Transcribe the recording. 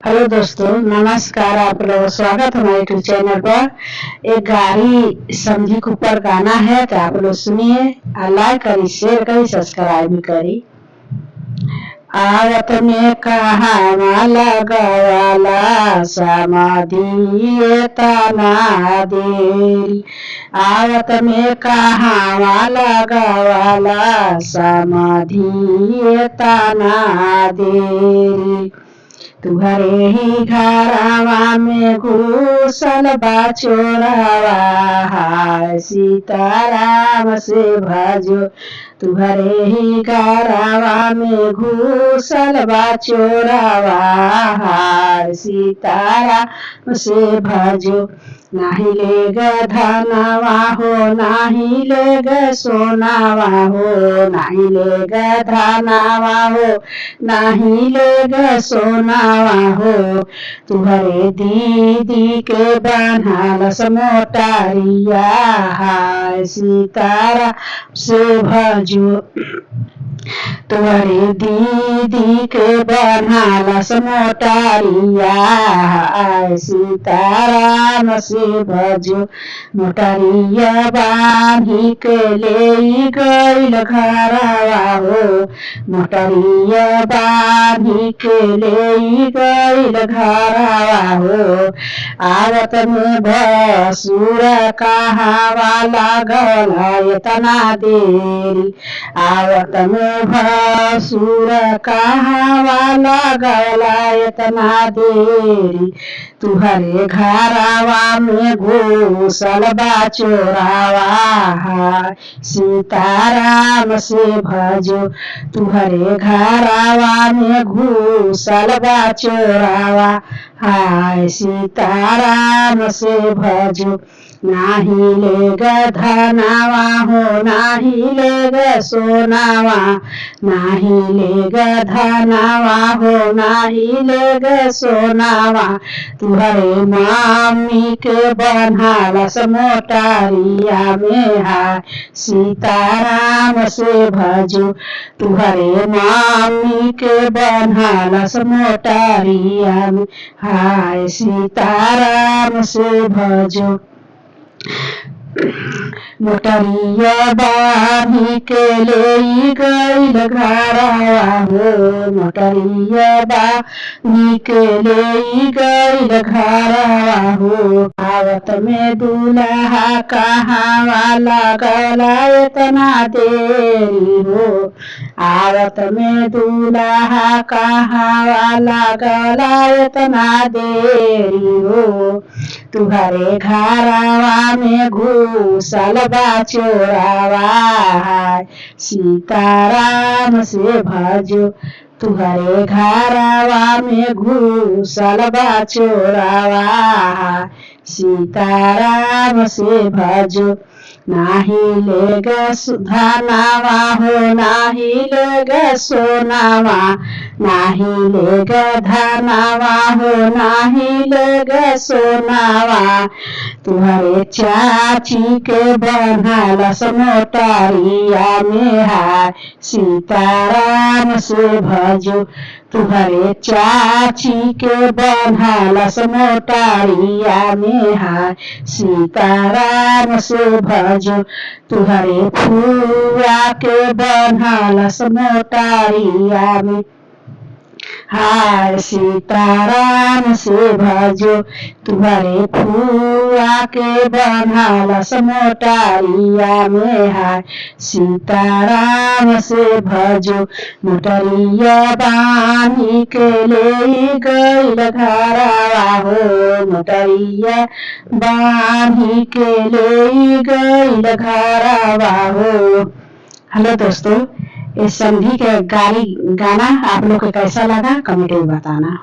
Hello दोस्तों, नमस्कार। आप लोग स्वागत है हमारे यूट्यूब चैनल पर। एक गाड़ी संधि के ऊपर गाना है तो आप लोग सुनिए, लाइक करी, शेयर करी, सब्सक्राइब भी करी। आवत में कहाँ लगवाला समाधि तना देरी। आवत में कहाँ लगवाला समाधि तना देरी। तुहरे ही घरवा में घुसल बा चोरवा, हाय सीताराम से भजो। तुहरे ही घरवा में घुसल बा चोरवा, हाय सीताराम से भजो। नाही ले ग धनवा हो, नाही ले ग सोनावा हो, नाही ले ग धनवा हो, नाही ले ग सोनावा हो। तुहरे दीदी के बनल मोटारिया, हाय सीताराम से भजो। तुहरे दीदी के बनल मोटारिया, हाय सीताराम से भजो। मोटरिया बांधी के ले गइल घरवा हो, मोटरिया बांधी के ले गइल घरवा हो। आवत में भसुर कहावा लागल इतना देरी। आवत में भसुर कहावा लागल इतना देरी। तुहरे घरवा में घुसल बा चोरावा, हाय सीताराम से भजो। तुहरे घरवा में घुसल बा चोरावा, हाय सीताराम से भजो। नाही ले ग धनवा हो, नाही ले ग सोनावा, नाही ले ग धनवा हो, नाही ले ग सोनावा। तुहरे मामी के बनल मोटारिया में, हाय सीताराम से भजो। तुहरे मामी के बनल मोटारिया में, हाय सीताराम से भजो। मोटरिया बांधी के ले गइल घरवा हो, मोटरिया बांधी के ले गइल घरवा हो। आवत में दूल्हा कहाँ लागल इतना देरी हो, आवत में दूल्हा कहाँ लागल इतना देरी हो। तुहरे घरवा में घुसल बा चोरावा, हाय सीताराम से भजो। तुहरे घरवा में घुसल बा चोरावा, हाय सीताराम से भजो। नाही ले ग धनवा हो, नाही ले ग सोनावा, नाही ले ग धनवा हो, नाही ले ग सोनावा। तुहरे चाची के बनल मोटारिया में, हाय सीताराम से भजो। तुहरे चाची के बनल मोटारिया में, हाय सीताराम से भजो। तुहरे फुआ के बनल मोटारिया में, हाय सीताराम से भजो। तुहरे फुआ के बनल मोटारिया में, हाय सीताराम से भजो। मोटरिया बांधी के ले गइल घरवा हो, मोटरिया बांधी के ले गइल घरवा हो। हेलो दोस्तों, इस संधि के गाना आप लोग को कैसा लगा कमेंट में बताना।